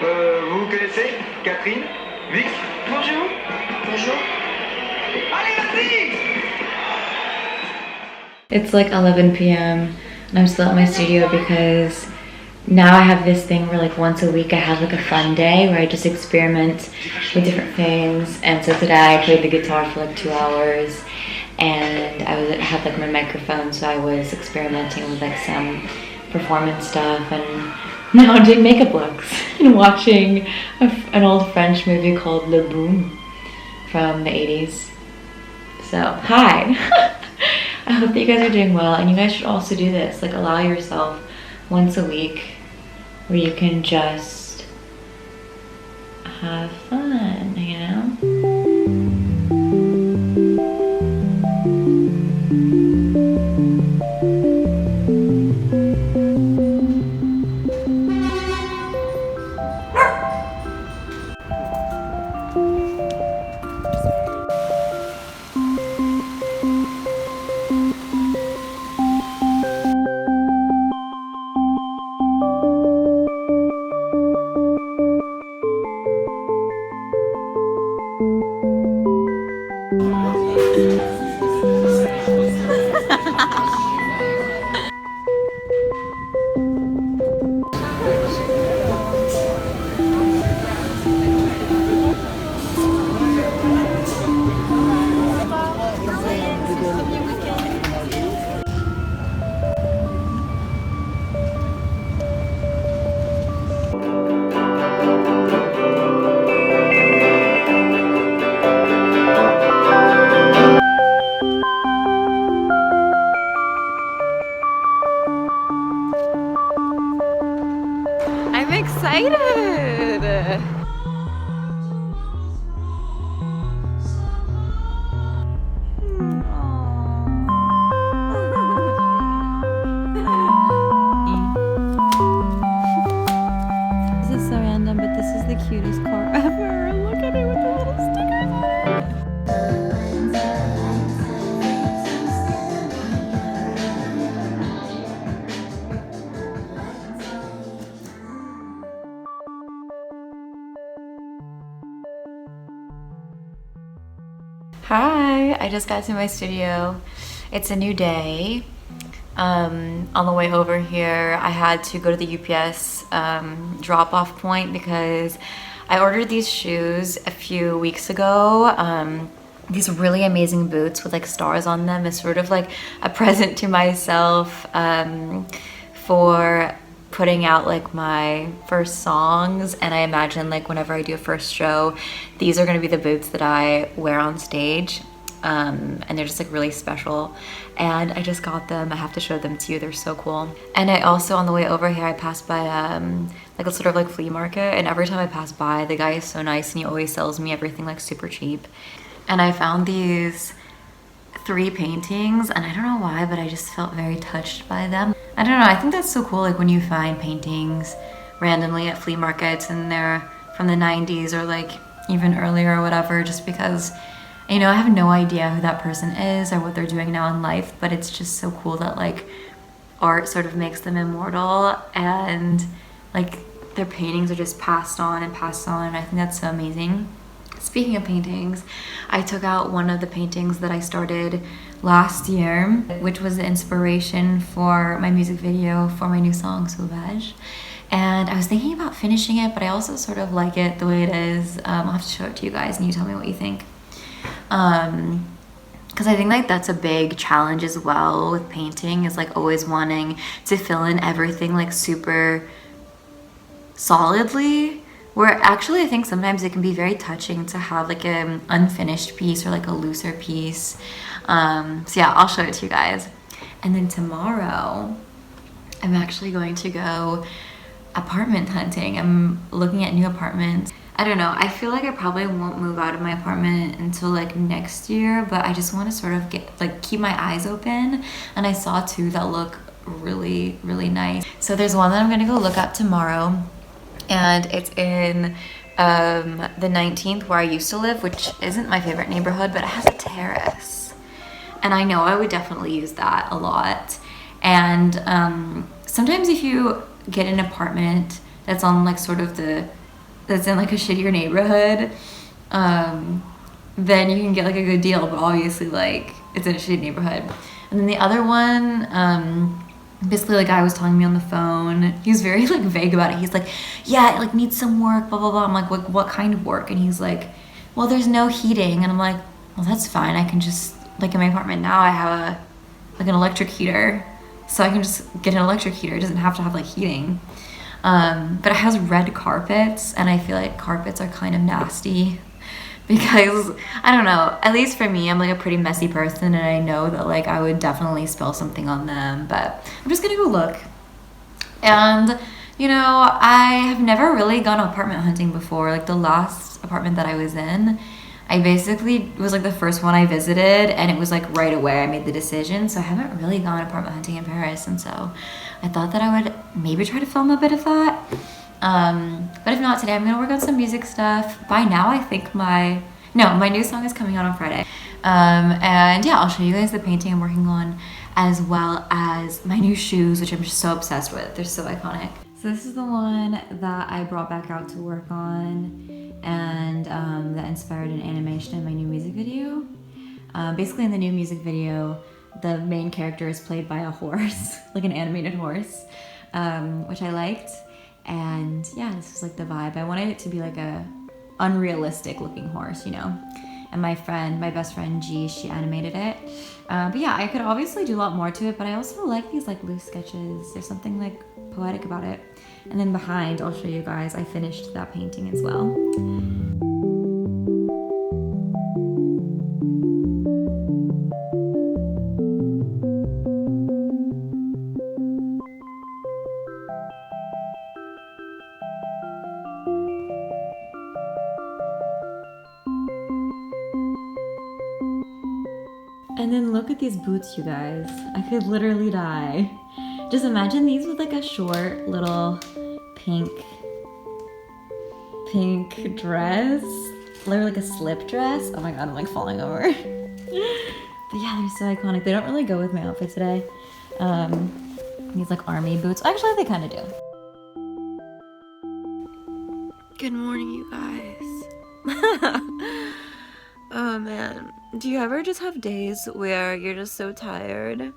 Vous vous connaissez? Catherine? Vic? Bonjour. Bonjour. Allez, vas-y! It's like 11 p.m. and I'm still at my studio because now I have this thing where like once a week I have like a fun day where I just experiment with different things. And so today I played the guitar for like 2 hours and I had like my microphone, so I was experimenting with like some performance stuff, and now I'm doing makeup looks and watching an old French movie called Le Boom from the 80s. So, hi! I hope that you guys are doing well, and you guys should also do this. Like, allow yourself once a week where you can just have fun, you know? I'm excited! This is so random, but this is the cutest car ever. Look at it with the little stickers on it. Hi, I just got to my studio. It's a new day. On the way over here, I had to go to the UPS drop-off point because I ordered these shoes a few weeks ago. These really amazing boots with like stars on them. It's sort of like a present to myself for putting out like my first songs, and I imagine like whenever I do a first show, these are gonna be the boots that I wear on stage. And they're just like really special, and I just got them. I have to show them to you, they're so cool. And I also, on the way over here, I passed by like a sort of like flea market, and every time I pass by, the guy is so nice and he always sells me everything like super cheap. And I found these 3 paintings, and I don't know why, but I just felt very touched by them. I don't know, I think that's so cool, like when you find paintings randomly at flea markets and they're from the 90s or like even earlier or whatever, just because, you know, I have no idea who that person is or what they're doing now in life, but it's just so cool that like art sort of makes them immortal, and like their paintings are just passed on and passed on, and I think that's so amazing. Speaking of paintings, I took out one of the paintings that I started last year, which was the inspiration for my music video for my new song, Sauvage. And I was thinking about finishing it, but I also sort of like it the way it is. I'll have to show it to you guys and you tell me what you think. Because I think like that's a big challenge as well with painting, is like always wanting to fill in everything like super solidly, where actually I think sometimes it can be very touching to have like an unfinished piece or like a looser piece. So yeah, I'll show it to you guys. And then tomorrow I'm actually going to go apartment hunting. I'm looking at new apartments. I don't know, I feel like I probably won't move out of my apartment until like next year, but I just want to sort of keep my eyes open. And I saw 2 that look really, really nice. So there's one that I'm gonna go look at tomorrow, and it's in the 19th where I used to live, which isn't my favorite neighborhood, but it has a terrace. And I know I would definitely use that a lot. And sometimes if you get an apartment that's on like sort of the that's in like a shittier neighborhood, then you can get like a good deal, but obviously like it's in a shitty neighborhood. And then the other one, basically like guy was telling me on the phone, he was very like vague about it. He's like, yeah, it like needs some work, blah blah blah. I'm like, what kind of work? And he's like, well, there's no heating. And I'm like, well, that's fine, I can just, like in my apartment now I have an electric heater, so I can just get an electric heater. It doesn't have to have like heating. But it has red carpets, and I feel like carpets are kind of nasty because, I don't know, at least for me, I'm like a pretty messy person, and I know that like I would definitely spill something on them, but I'm just gonna go look. And, you know, I have never really gone apartment hunting before. Like the last apartment that I was in, I basically was like the first one I visited, and it was like right away I made the decision, so I haven't really gone apartment hunting in Paris, and so I thought that I would maybe try to film a bit of that. But if not today, I'm gonna work on some music stuff. By now I think my new song is coming out on Friday. And yeah, I'll show you guys the painting I'm working on, as well as my new shoes, which I'm just so obsessed with. They're so iconic. So this is the one that I brought back out to work on, and that inspired an animation in my new music video. Basically in the new music video, the main character is played by a horse, like an animated horse, which I liked. And yeah, this was like the vibe. I wanted it to be like a unrealistic looking horse, you know? And my best friend G, she animated it. But yeah, I could obviously do a lot more to it, but I also like these like loose sketches. There's something like poetic about it. And then behind, I'll show you guys, I finished that painting as well. And then look at these boots, you guys. I could literally die. Just imagine these with like a short little pink dress. Literally like a slip dress. Oh my god, I'm like falling over. But yeah, they're so iconic. They don't really go with my outfit today. These like army boots. Actually, they kind of do. Good morning, you guys. Oh man, do you ever just have days where you're just so tired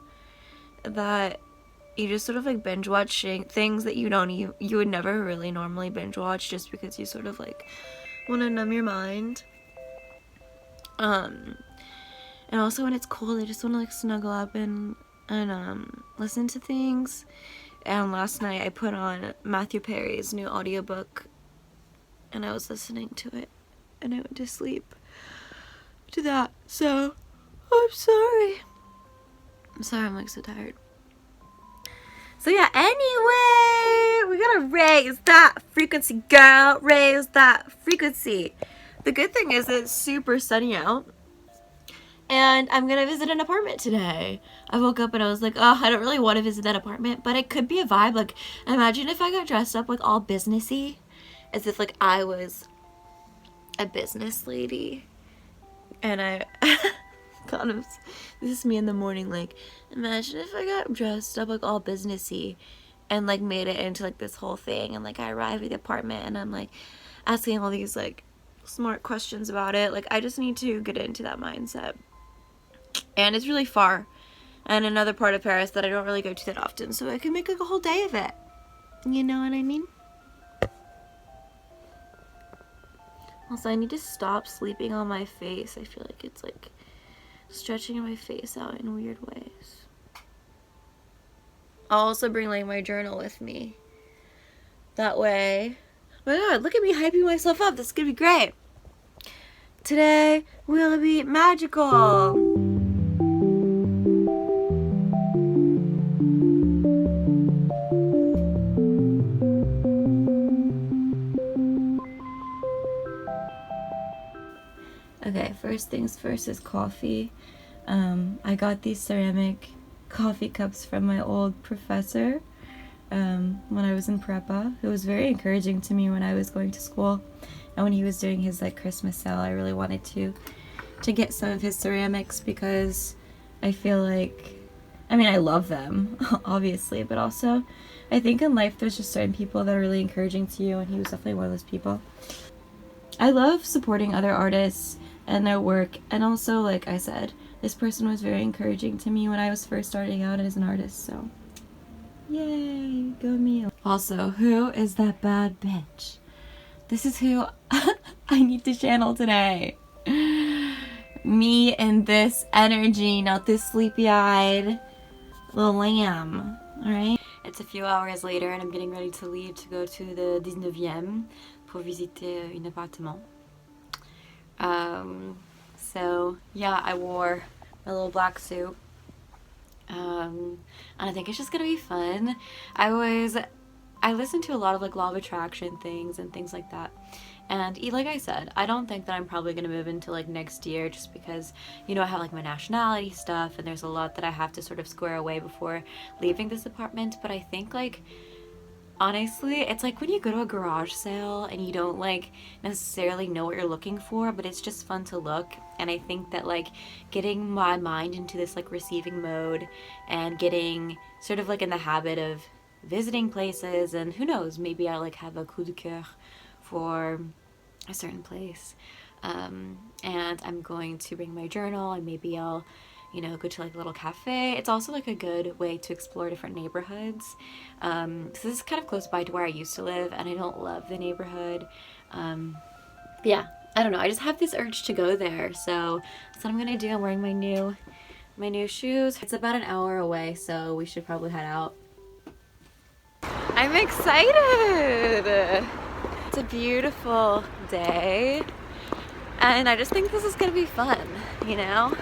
that you just sort of like binge watching things that you would never really normally binge watch, just because you sort of like want to numb your mind? And also when it's cold, I just want to like snuggle up and listen to things. And last night I put on Matthew Perry's new audiobook, and I was listening to it, and I went to sleep to that. So I'm sorry, I'm like so tired. So yeah, anyway, we gotta raise that frequency, girl. Raise that frequency. The good thing is it's super sunny out, and I'm gonna visit an apartment today. I woke up and I was like, oh, I don't really want to visit that apartment, but it could be a vibe. Like, imagine if I got dressed up like all businessy, as if like I was a business lady. And I kind of, this is me in the morning, like, imagine if I got dressed up like all businessy and like made it into like this whole thing, and like I arrive at the apartment and I'm like asking all these like smart questions about it. Like, I just need to get into that mindset. And it's really far, and another part of Paris that I don't really go to that often, so I can make like a whole day of it. You know what I mean? Also, I need to stop sleeping on my face. I feel like it's like stretching my face out in weird ways. I'll also bring like my journal with me. That way, oh my god, look at me hyping myself up. This is gonna be great. Today will be magical. Okay, first things first is coffee. I got these ceramic coffee cups from my old professor when I was in prepa. It was very encouraging to me when I was going to school, and when he was doing his like Christmas sale, I really wanted to get some of his ceramics, because I feel like, I mean, I love them obviously, but also I think in life there's just certain people that are really encouraging to you, and he was definitely one of those people. I love supporting other artists and their work, and also, like I said, this person was very encouraging to me when I was first starting out as an artist, so yay, go me. Also, who is that bad bitch? This is who I need to channel today. Me and this energy, not this sleepy-eyed little lamb, alright? It's a few hours later and I'm getting ready to leave to go to the 19e pour visiter un appartement. So yeah, I wore my little black suit. And I think it's just gonna be fun. I listen to a lot of like law of attraction things and things like that. And like I said, I don't think that I'm probably gonna move into like next year, just because, you know, I have like my nationality stuff and there's a lot that I have to sort of square away before leaving this apartment. But I think, like, honestly, it's like when you go to a garage sale and you don't like necessarily know what you're looking for, but it's just fun to look. And I think that like getting my mind into this like receiving mode and getting sort of like in the habit of visiting places, and who knows, maybe I like have a coup de coeur for a certain place, and I'm going to bring my journal, and maybe I'll, you know, go to like a little cafe. It's also like a good way to explore different neighborhoods. So this is kind of close by to where I used to live, and I don't love the neighborhood. Yeah, I don't know, I just have this urge to go there, so that's what I'm gonna do. I'm wearing my new shoes. It's about an hour away, so we should probably head out. I'm excited! It's a beautiful day, and I just think this is gonna be fun, you know?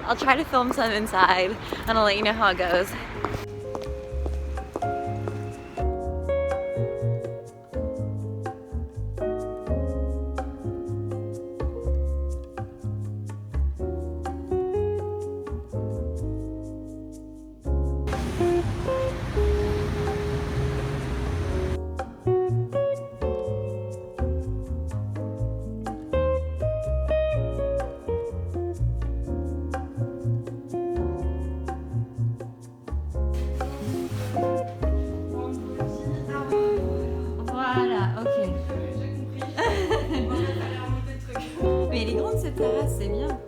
I'll try to film some inside, and I'll let you know how it goes. Mais elle est grande cette terrasse, c'est bien.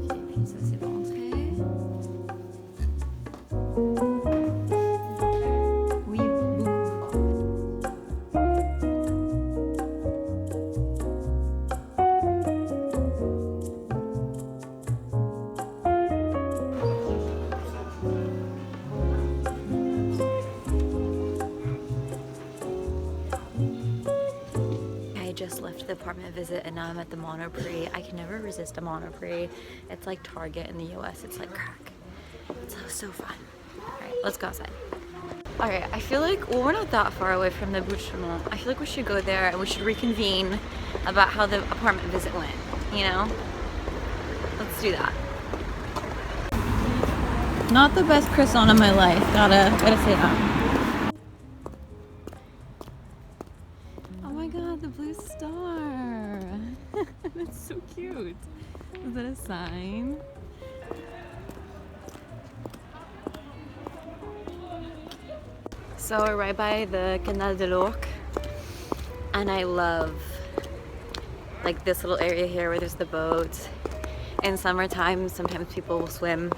Ok, puis ça c'est l'entrée. Oui, beaucoup. I just left the apartment visit and now I'm at the Monoprix. I can never resist a Monoprix. It's like Target in the US. It's like crack. It's so fun. Alright, let's go outside. Alright, I feel like, well, we're not that far away from the Bouchemont. I feel like we should go there and we should reconvene about how the apartment visit went, you know? Let's do that. Not the best croissant in my life, gotta say that. The blue star. That's so cute. Is that a sign? So we're right by the Canal de l'Orque, and I love like this little area here where there's the boats. In summertime, sometimes people will swim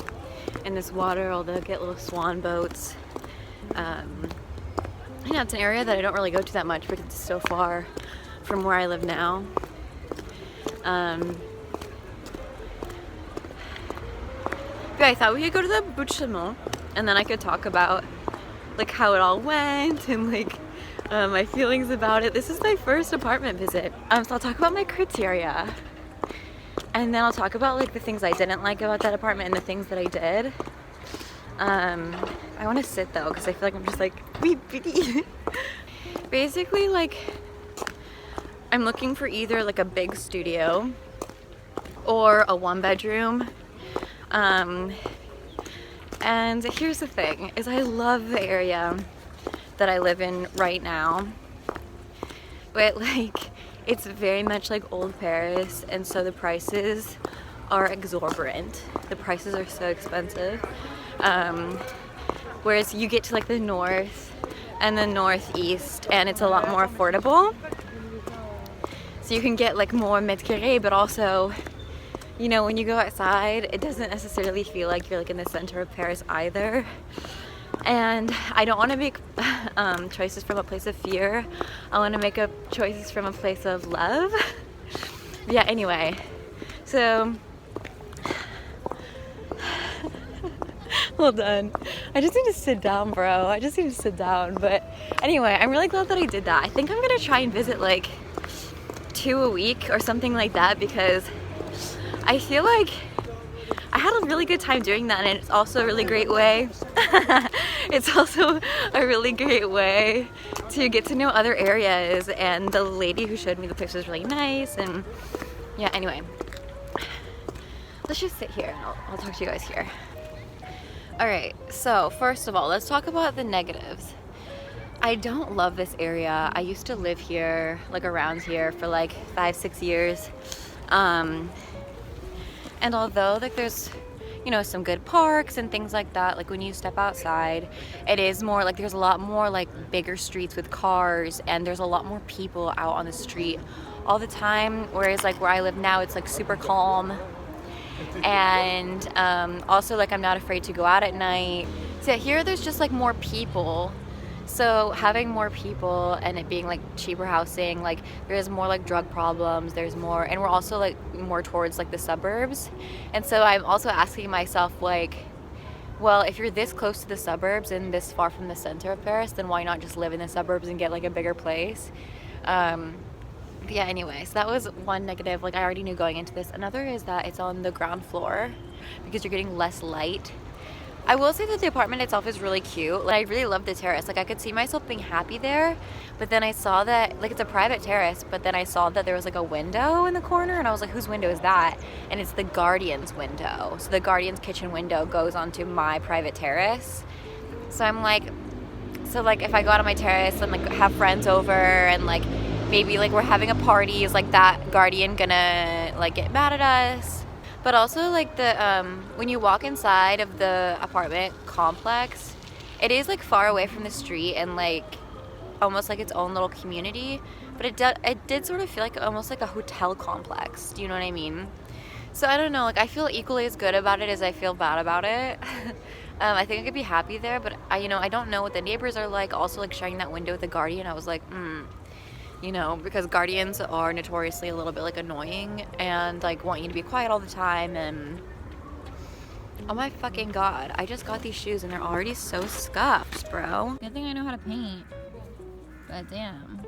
in this water, or they'll get little swan boats. Yeah, it's an area that I don't really go to that much because it's so far from where I live now. But I thought we could go to the Bouchemont, and then I could talk about like how it all went and like my feelings about it. This is my first apartment visit, so I'll talk about my criteria, and then I'll talk about like the things I didn't like about that apartment and the things that I did. I want to sit though because I feel like I'm just like basically like I'm looking for either like a big studio or a one bedroom. And here's the thing is I love the area that I live in right now, but like it's very much like old Paris, and so the prices are exorbitant. The prices are so expensive. whereas you get to like the north and the northeast and it's a lot more affordable. So you can get like more mètres carrés, but also, you know, when you go outside, it doesn't necessarily feel like you're like in the center of Paris either. And I don't want to make choices from a place of fear. I want to make up choices from a place of love. Yeah, anyway, so hold on. I just need to sit down, bro. I just need to sit down. But anyway, I'm really glad that I did that. I think I'm gonna try and visit like 2 a week or something like that, because I feel like I had a really good time doing that, and it's also a really great way. It's also a really great way to get to know other areas, and the lady who showed me the place was really nice. And yeah, anyway, let's just sit here and I'll talk to you guys here. Alright, so first of all, let's talk about the negatives. I don't love this area. I used to live here, like around here, for like 5-6 years. And although like there's, you know, some good parks and things like that, like when you step outside, it is more like there's a lot more like bigger streets with cars, and there's a lot more people out on the street all the time, whereas like where I live now, it's like super calm. And also like I'm not afraid to go out at night. So here there's just like more people. So having more people and it being like cheaper housing, like there's more like drug problems, there's more, and we're also like more towards like the suburbs. And so I'm also asking myself like, well, if you're this close to the suburbs and this far from the center of Paris, then why not just live in the suburbs and get like a bigger place? Yeah, anyway, so that was one negative, like I already knew going into this. Another is that it's on the ground floor because you're getting less light. I will say that the apartment itself is really cute. Like, I really love the terrace. Like I could see myself being happy there, but then I saw that, like it's a private terrace, but then I saw that there was like a window in the corner, and I was like, whose window is that? And it's the guardian's window. So the guardian's kitchen window goes onto my private terrace. So I'm like, so like if I go out on my terrace and like have friends over and like maybe like we're having a party, is like that guardian gonna like get mad at us? But also like the when you walk inside of the apartment complex, it is like far away from the street and like almost like its own little community, but it did sort of feel like almost like a hotel complex. Do you know what I mean? So I don't know, like I feel equally as good about it as I feel bad about it. I think I could be happy there, but you know, I don't know what the neighbors are like. Also like sharing that window with the guardian, I was like, you know, because guardians are notoriously a little bit like annoying and like want you to be quiet all the time. And oh my fucking god, I just got these shoes and they're already so scuffed, bro. Good thing I know how to paint, but damn.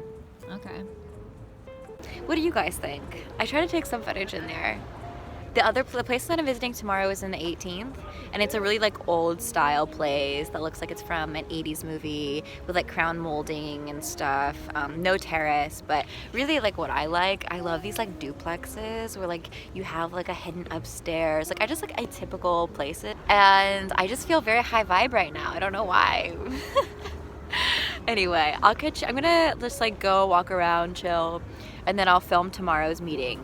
Okay, what do you guys think? I try to take some footage in there. The place that I'm visiting tomorrow is in the 18th, and it's a really like old style place that looks like it's from an 80s movie with like crown molding and stuff. No terrace, but really like what I love these like duplexes where like you have like a hidden upstairs. Like I just like atypical places, and I just feel very high vibe right now. I don't know why. Anyway, I'm gonna just like go walk around, chill, and then I'll film tomorrow's meeting.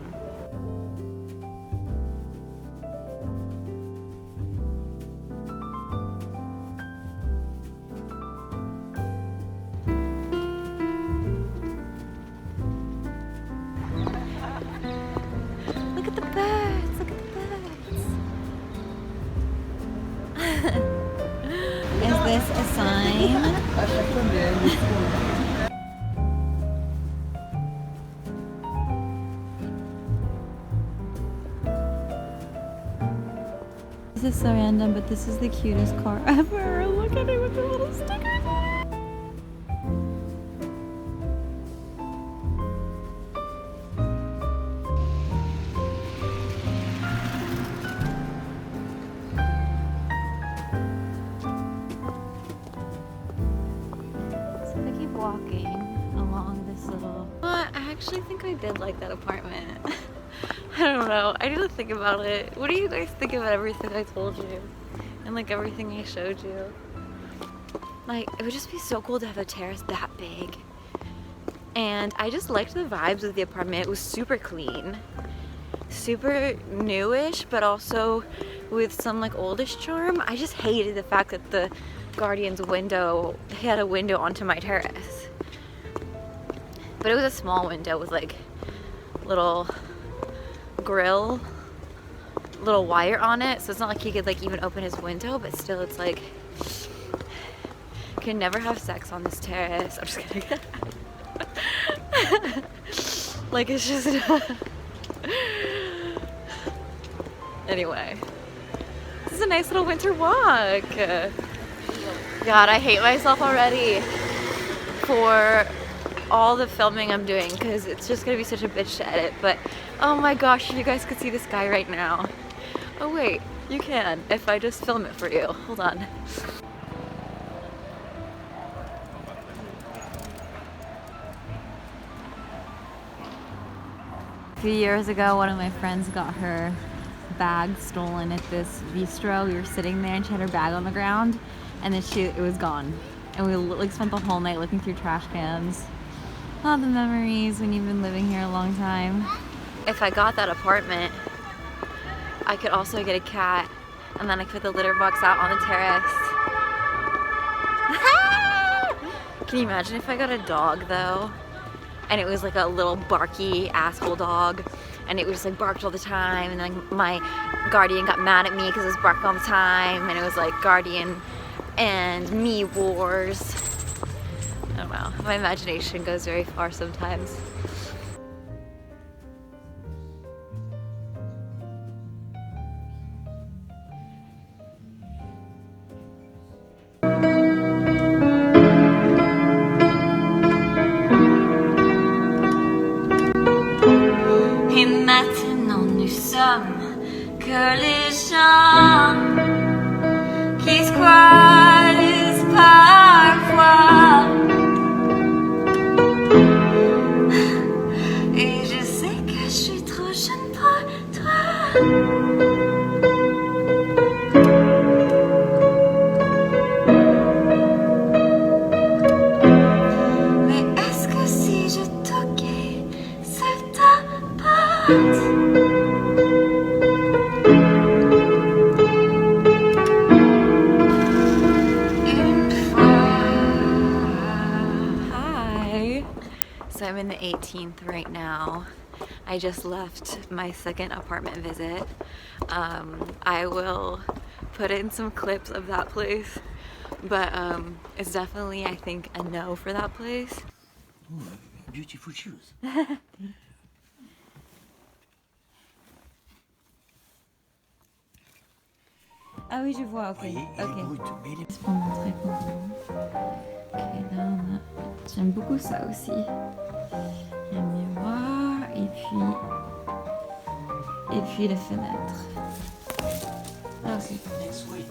Is this a sign? This is so random, but this is the cutest car ever. Look at it with the little stickers on it. Walking along this little... I actually think I did like that apartment. I don't know. I didn't think about it. What do you guys think about everything I told you? And like everything I showed you? Like, it would just be so cool to have a terrace that big. And I just liked the vibes of the apartment. It was super clean. Super newish, but also with some like oldish charm. I just hated the fact that the guardian's window, he had a window onto my terrace. But it was a small window with like little grill, little wire on it, so it's not like he could like even open his window, but still it's like, can never have sex on this terrace. I'm just kidding. Like it's just anyway, this is a nice little winter walk. God, I hate myself already for all the filming I'm doing because it's just gonna be such a bitch to edit. But oh my gosh, if you guys could see the sky right now. Oh wait, you can if I just film it for you. Hold on. A few years ago, one of my friends got her bag stolen at this bistro. We were sitting there and she had her bag on the ground, and then it was gone. And we like spent the whole night looking through trash cans. All the memories when you've been living here a long time. If I got that apartment, I could also get a cat, and then I could put the litter box out on the terrace. Can you imagine if I got a dog though? And it was like a little barky asshole dog, and it was just like barked all the time, and then my guardian got mad at me because it was barking all the time, and it was like guardian and me wars. I don't know, my imagination goes very far sometimes. Et maintenant nous sommes que les gens qui se croisent parfois. Et je sais que je suis trop jeune pour toi. Mais est-ce que si je toquais sur ta porte, so I'm in the 18th right now. I just left my second apartment visit. I will put in some clips of that place, but it's definitely, I think, a no for that place. Ooh, beautiful shoes. Ah oui, je vois, ok. Voyez, il est brut, mais il est... Juste pour montrer pour vous. Ok, là on a... J'aime beaucoup ça aussi. Un miroir et puis les fenêtres. Ah ok. Next week.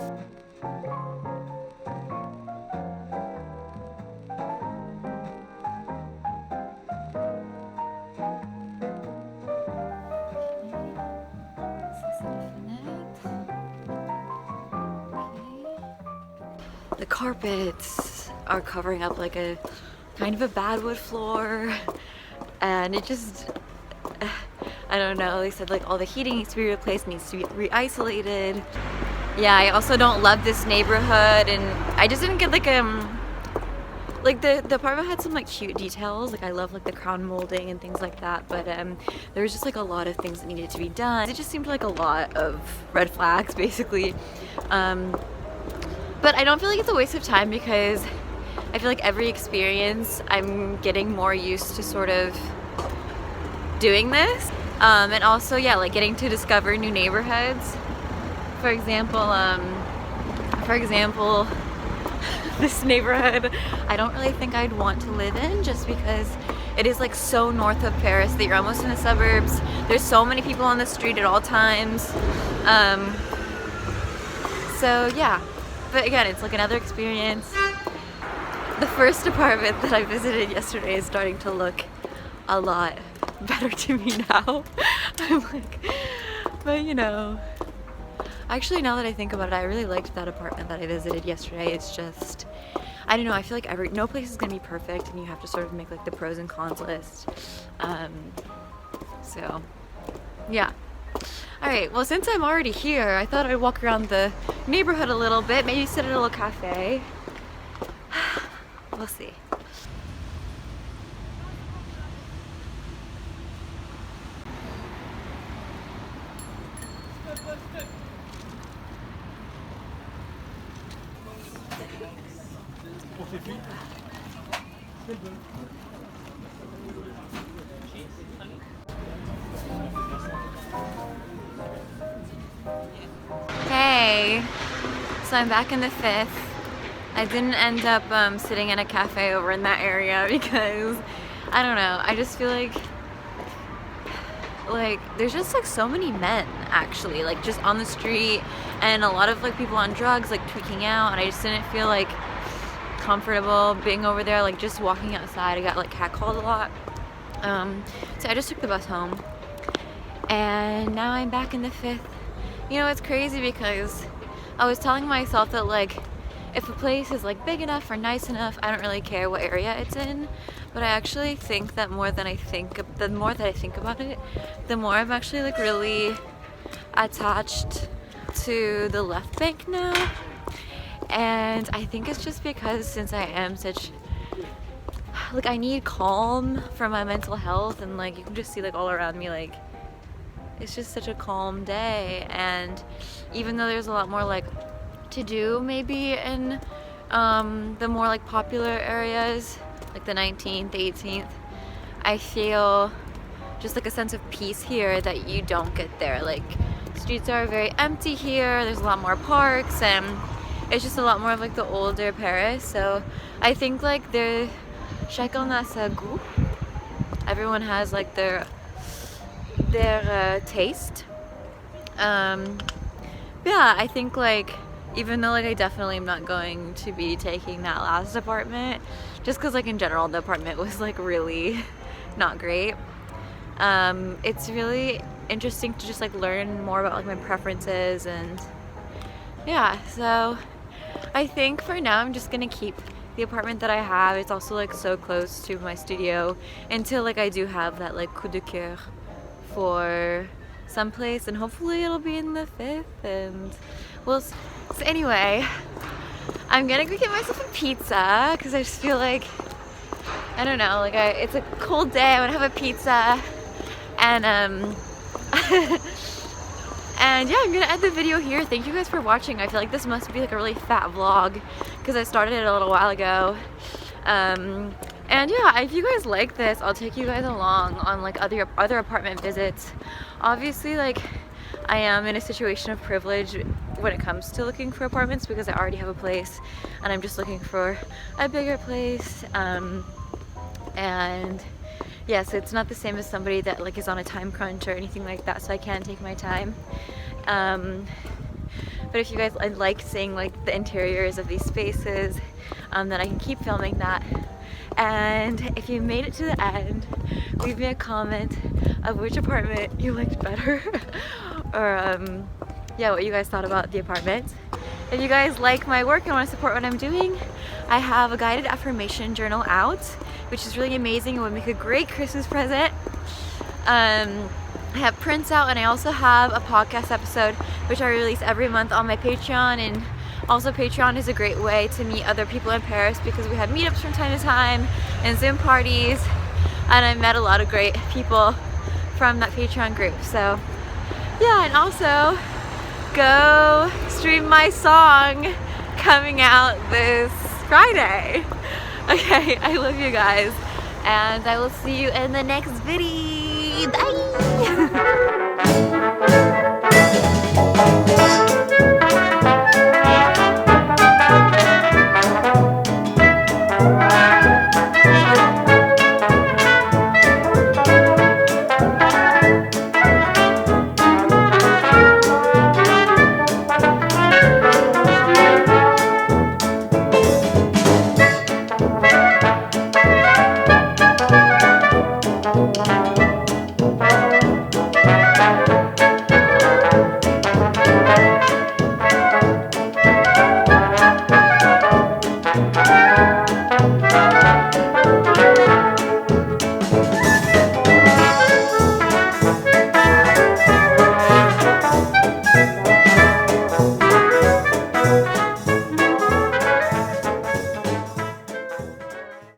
Ça c'est les fenêtres. Ok. The carpets are covering up like a kind of a bad wood floor, and it just, I don't know, they said like all the heating needs to be replaced, needs to be re-isolated. Yeah, I also don't love this neighborhood, and I just didn't get like the apartment had some like cute details, like I love like the crown molding and things like that, but there was just like a lot of things that needed to be done. It just seemed like a lot of red flags basically. But I don't feel like it's a waste of time because I feel like every experience I'm getting more used to sort of doing this. And also, yeah, like getting to discover new neighborhoods. For example, this neighborhood I don't really think I'd want to live in just because it is like so north of Paris that you're almost in the suburbs. There's so many people on the street at all times. So yeah, but again, it's like another experience. The first apartment that I visited yesterday is starting to look a lot better to me now. I'm like, but you know, actually now that I think about it, I really liked that apartment that I visited yesterday. It's just, I don't know, I feel like no place is gonna be perfect and you have to sort of make like the pros and cons list. So yeah, Alright, well since I'm already here, I thought I'd walk around the neighborhood a little bit, maybe sit at a little cafe. We'll see. Hey, so I'm back in the 5th. I didn't end up sitting in a cafe over in that area because I don't know, I just feel like there's just like so many men actually, like just on the street, and a lot of like people on drugs like tweaking out, and I just didn't feel like comfortable being over there, like just walking outside. I got like catcalled a lot. So I just took the bus home, and now I'm back in the 5th. You know, it's crazy because I was telling myself that like if a place is like big enough or nice enough, I don't really care what area it's in. But I actually think that the more that I think about it, the more I'm actually like really attached to the left bank now. And I think it's just because since I am such, like I need calm for my mental health, and like you can just see like all around me, like it's just such a calm day. And even though there's a lot more like to do maybe in the more like popular areas, like the 19th, 18th, I feel just like a sense of peace here that you don't get there. Like streets are very empty here, there's a lot more parks, and it's just a lot more of like the older Paris. So I think like the chacun a sa goût. Everyone has like their taste. Yeah, I think like even though like I definitely am not going to be taking that last apartment, just because like in general the apartment was like really not great. It's really interesting to just like learn more about like my preferences, and yeah, so I think for now I'm just gonna keep the apartment that I have. It's also like so close to my studio until like I do have that like coup de cœur for someplace, and hopefully it'll be in the 5th, and we'll so anyway, I'm gonna go get myself a pizza because I just feel like, I don't know, like it's a cold day, I want to have a pizza, and and yeah, I'm gonna end the video here. Thank you guys for watching. I feel like this must be like a really fat vlog because I started it a little while ago. And yeah, if you guys like this, I'll take you guys along on like other apartment visits. Obviously, like I am in a situation of privilege when it comes to looking for apartments because I already have a place and I'm just looking for a bigger place. And yes, it's not the same as somebody that like is on a time crunch or anything like that, so I can take my time. But if you guys like seeing like the interiors of these spaces, then I can keep filming that. And if you made it to the end, leave me a comment of which apartment you liked better or yeah, what you guys thought about the apartment. If you guys like my work and want to support what I'm doing, I have a guided affirmation journal out, which is really amazing and would make a great Christmas present. I have prints out, and I also have a podcast episode which I release every month on my Patreon. And also Patreon is a great way to meet other people in Paris because we have meetups from time to time and Zoom parties, and I met a lot of great people from that Patreon group. So yeah, and also go stream my song coming out this Friday. Okay, I love you guys, and I will see you in the next video. Bye!